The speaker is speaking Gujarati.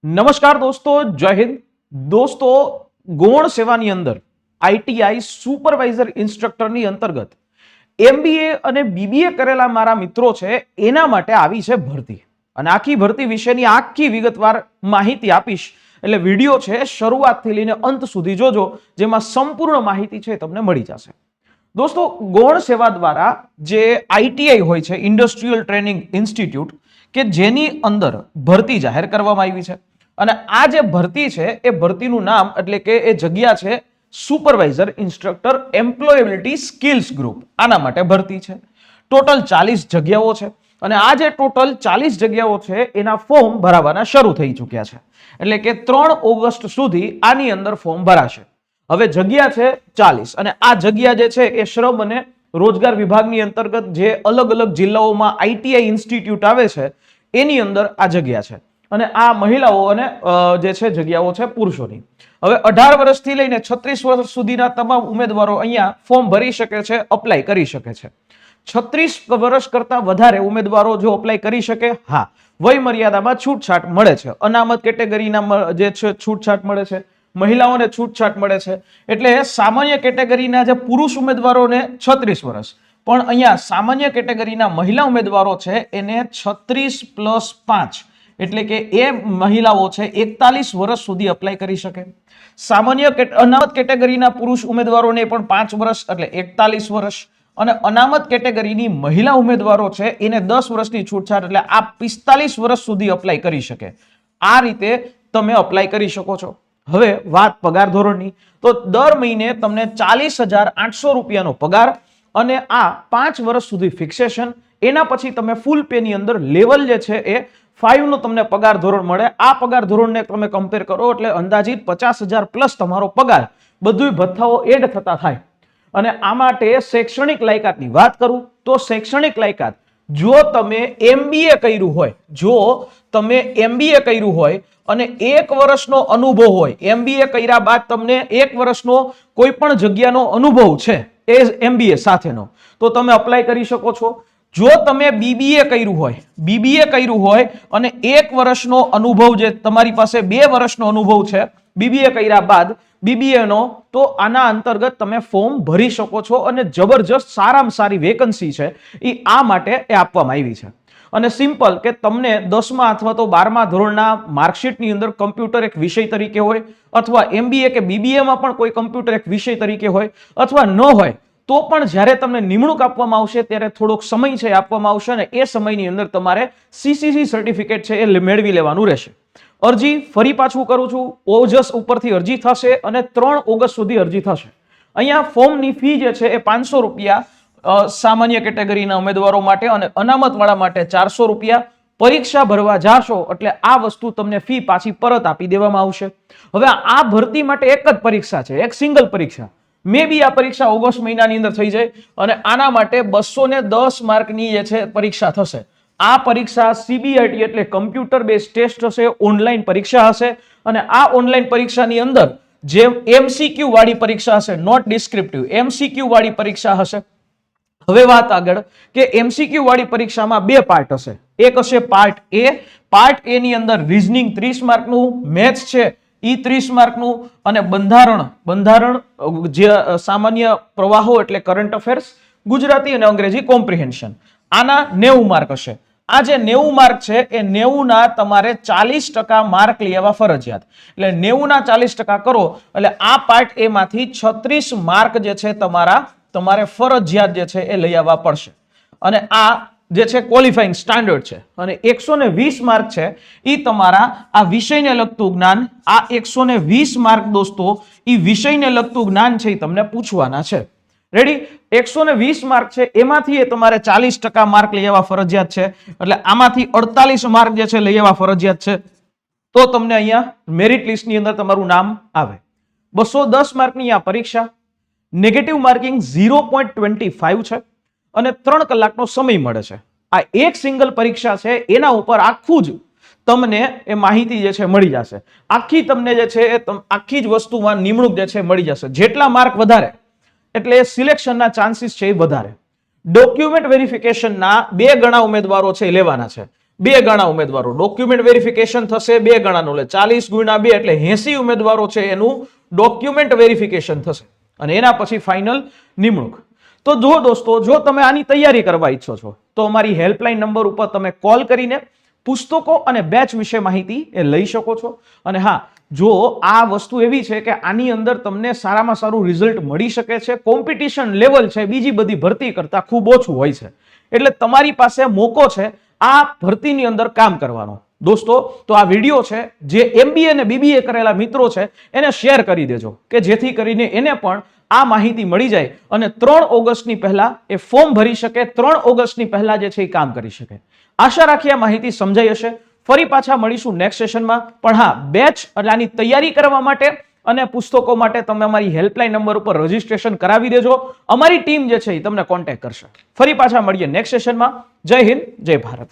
નમસ્કાર દોસ્તો, જય હિન્દ દોસ્તો. ગૌણ સેવાની અંદર આઈટીઆઈ સુપરવાઇઝર ઇન્સ્ટ્રક્ટરની અંતર્ગત એમબીએ અને બીબીએ કરેલા મારા મિત્રો છે એના માટે આવી છે ભરતી, અને આખી ભરતી વિશેની આખી વિગતવાર માહિતી આપીશ. એટલે વિડીયો છે શરૂઆતથી લઈને અંત સુધી જોજો, જેમાં સંપૂર્ણ માહિતી છે તમને મળી જશે. દોસ્તો, ગૌણ સેવા દ્વારા જે આઈટીઆઈ હોય છે, ઇન્ડસ્ટ્રીયલ ટ્રેનિંગ ઇન્સ્ટિટ્યૂટ, કે જેની અંદર ભરતી જાહેર કરવામાં આવી છે. અને આ જે ભરતી છે એ ભરતીનું નામ એટલે કે એ જગ્યા છે સુપરવાઇઝર ઇન્સ્ટ્રક્ટર એમ્પ્લોયેબિલિટી સ્કિલ્સ ગ્રુપ. આના માટે ભરતી છે. ટોટલ 40 જગ્યાઓ છે, અને આ જે ટોટલ 40 જગ્યાઓ છે એના ફોર્મ ભરાવાના શરૂ થઈ ચૂક્યા છે. એટલે કે 3 ઓગસ્ટ સુધી આની અંદર ફોર્મ ભરાશે. હવે જગ્યા છે 40, અને આ જગ્યા જે છે એ શ્રમ અને રોજગાર વિભાગની અંતર્ગત જે અલગ અલગ જિલ્લાઓમાં આઈટીઆઈ ઇન્સ્ટિટ્યૂટ આવે છે એની અંદર આ જગ્યા છે. અને આ મહિલાઓ અને જે છે જગ્યાઓ છે પુરુષોની. હવે 18 વર્ષથી લઈને 36 વર્ષ સુધીના તમામ ઉમેદવારો અહીંયા ફોર્મ ભરી શકે છે, અપ્લાય કરી શકે છે. 36 વર્ષ કરતા વધારે ઉમેદવારો જો અપ્લાય કરી શકે, હા, વય મર્યાદામાં છૂટછાટ મળે છે. અનામત કેટેગરીના જે છે છૂટછાટ મળે છે, મહિલાઓને છૂટછાટ મળે છે. એટલે સામાન્ય કેટેગરીના જે પુરુષ ઉમેદવારોને 36 વર્ષ, પણ અહીંયા સામાન્ય કેટેગરીના મહિલા ઉમેદવારો છે એને 36 + 5 એટલે કે એ મહિલાઓ છે 41 વર્ષ સુધી અપ્લાય કરી શકે. સામાન્ય અનામત કેટેગરીના પુરુષ ઉમેદવારોને પણ 5 વર્ષ એટલે 41 વર્ષ, અને અનામત કેટેગરીની મહિલા ઉમેદવારો છે એને 10 વર્ષની છૂટછાટ એટલે આ 45 વર્ષ સુધી અપ્લાય કરી શકે. આ રીતે તમે અપ્લાય કરી શકો છો. હવે વાત પગાર ધોરણની, તો દર મહિને તમને 40,800 રૂપિયાનો પગાર, અને આ 5 વર્ષ સુધી ફિક્સેશન. એના પછી તમે ફૂલ પે ની અંદર લેવલ જે છે એ 5 નો તમને પગાર ધોરણ મળે. આ પગાર ધોરણને તમે કમ્પેર કરો એટલે અંદાજિત 50,000 પ્લસ તમારો પગાર, બધું ભથ્થાઓ એડ થતા થાય. અને આ માટે શૈક્ષણિક લાયકાતની વાત કરું તો શૈક્ષણિક લાયકાત, જો તમે એમબીએ કર્યું હોય, જો તમે એમબીએ કર્યું હોય અને 1 વર્ષનો અનુભવ હોય, એમબીએ કર્યા બાદ તમને 1 વર્ષનો કોઈ પણ જગ્યાનો અનુભવ છે એ એમબીએ સાથેનો, તો તમે અપ્લાય કરી શકો છો. જો તમે બીબીએ કર્યું હોય અને 1 વર્ષનો અનુભવ, જે તમારી પાસે 2 વર્ષનો અનુભવ છે બીબીએ કર્યા બાદ બીબીએ નો, તો આના અંતર્ગત તમે ફોર્મ ભરી શકો છો. અને જબરજસ્ત સારામાં સારી વેકન્સી છે એ આ માટે એ આપવામાં આવી છે. અને સિમ્પલ કે તમને 10મા અથવા તો 12મા ધોરણના માર્કશીટની અંદર કમ્પ્યુટર એક વિષય તરીકે હોય, અથવા એમબીએ કે બીબીએમાં પણ કોઈ કમ્પ્યુટર એક વિષય તરીકે હોય, અથવા ન હોય તો પણ જ્યારે તમને નિમણૂક આપવામાં આવશે ત્યારે થોડોક સમય છે આપવામાં આવશે, અને એ સમયની અંદર તમારે સીસીસી સર્ટિફિકેટ છે એ મેળવી લેવાનું રહેશે. અરજી ફરી પાછું કરું છું, ઓજસ ઉપરથી અરજી થશે અને 3 ઓગસ્ટ સુધી અરજી થશે. અહીંયા ફોર્મની ફી જે છે એ 500 રૂપિયા સામાન્ય કેટેગરીના ઉમેદવારો માટે, અને અનામતવાળા માટે 400 રૂપિયા. પરીક્ષા ભરવા જાશો એટલે આ વસ્તુ તમને ફી પાછી પરત આપી દેવામાં આવશે. હવે આ ભરતી માટે એક જ પરીક્ષા છે, એક સિંગલ પરીક્ષા. મે બી આ પરીક્ષા ઓગસ્ટ મહિનાની અંદર થઈ જાય, અને આના માટે 210 માર્કની જે છે પરીક્ષા થશે. આ પરીક્ષા સીબીઆઈટી એટલે કમ્પ્યુટર બેઝ ટેસ્ટ હશે, ઓનલાઈન પરીક્ષા હશે. અને આ ઓનલાઈન પરીક્ષાની અંદર જે એમસીક્યુ વાળી પરીક્ષા હશે, નોટ ડિસ્ક્રિપ્ટિવ, એમસીક્યુ વાળી પરીક્ષા હશે. હવે વાત આગળ કે એમસીક્યુ વાળી પરીક્ષામાં 2 પાર્ટ હશે. એક હશે પાર્ટ એ. પાર્ટ એ ની અંદર રીઝનિંગ 30 માર્કનું, મેથ્સ છે ઈ 30 માર્કનું, અને બંધારણ જે સામાન્ય પ્રવાહો એટલે કરંટ અફેર્સ, ગુજરાતી અને અંગ્રેજી કોમ્પ્રિહેન્શન, આના 90 માર્ક હશે. આ જે 90 માર્ક છે એ 90 ના તમારે 40% માર્ક લેવા ફરજિયાત. એટલે 90 ના 40% કરો એટલે આ પાર્ટ એ માંથી 36 માર્ક જે છે તમારે ફરજિયાત જે છે એ લઈ આવવા પડશે. અને આ જે છે ક્વોલિફાઈંગ સ્ટાન્ડર્ડ છે. અને 120 માર્ક છે એ તમારા આ વિષયને લગતું જ્ઞાન. આ 120 માર્ક દોસ્તો એ વિષયને લગતું જ્ઞાન છે એ તમને પૂછવાના છે. રેડી? 120 માર્ક છે એમાંથી તમારે 40% માર્ક લઈ આવવા ફરજિયાત છે. એટલે આમાંથી 48 માર્ક જે છે લઈ આવવા ફરજિયાત છે, તો તમને અહીંયા મેરિટ લિસ્ટની અંદર તમારું નામ આવે. 210 માર્કની આ પરીક્ષા, નેગેટિવ માર્કિંગ 0.25 છે, અને 3 કલાકનો સમય મળે છે. આ એક સિંગલ પરીક્ષા છે, એના ઉપર આખું જ તમને એ માહિતી જે છે મળી જશે. આખી તમને જે છે આખી જ વસ્તુમાં નિમણૂક જે છે મળી જશે. જેટલા માર્ક વધારે એટલે સિલેક્શનના ચાન્સીસ છે એ વધારે. ડોક્યુમેન્ટ વેરિફિકેશનના 2 ગણા ઉમેદવારો છે લેવાના છે. 2 ગણા ઉમેદવારો, ડોક્યુમેન્ટ વેરિફિકેશન થશે 2 ગણાનું, એટલે 40 ગુણ્યા 2 એટલે 80 ઉમેદવારો છે એનું ડોક્યુમેન્ટ વેરિફિકેશન થશે અને એના પછી ફાઇનલ નિમણૂક. તો જો દોસ્તો, જો તમે આની તૈયારી કરવા ઈચ્છો છો તો અમારી હેલ્પલાઇન નંબર ઉપર તમે કોલ કરીને પુસ્તકો અને બેચ વિશે માહિતી એ લઈ શકો છો. અને હા, જો આ વસ્તુ એવી છે કે આની અંદર તમને સારામાં સારું રિઝલ્ટ મળી શકે છે, કોમ્પિટિશન લેવલ છે બીજી બધી ભરતી કરતા ખૂબ ઓછું હોય છે, એટલે તમારી પાસે મોકો છે આ ભરતીની અંદર કામ કરવાનો. દોસ્તો, તો આ વિડીયો છે જે MBA અને BBA કરેલા મિત્રો છે એને શેર કરી દેજો કે જેથી કરીને એને પણ આ માહિતી મળી જાય અને 3 ઓગસ્ટની પહેલા એ ફોર્મ ભરી શકે, 3 ઓગસ્ટની પહેલા જે છે એ કામ કરી શકે. આશા રાખી આ માહિતી સમજાઈ હશે. ફરી પાછા મળીશું નેક્સ્ટ સેશનમાં. પણ હા, બેચ એટલે આની તૈયારી કરવા માટે અને પુસ્તકો માટે તમે અમારી હેલ્પલાઇન નંબર ઉપર રજીસ્ટ્રેશન કરાવી દેજો. અમારી ટીમ જે છે એ તમને કોન્ટેક્ટ કરશે. ફરી પાછા મળીએ નેક્સ્ટ સેશનમાં. જય હિન્દ, જય ભારત.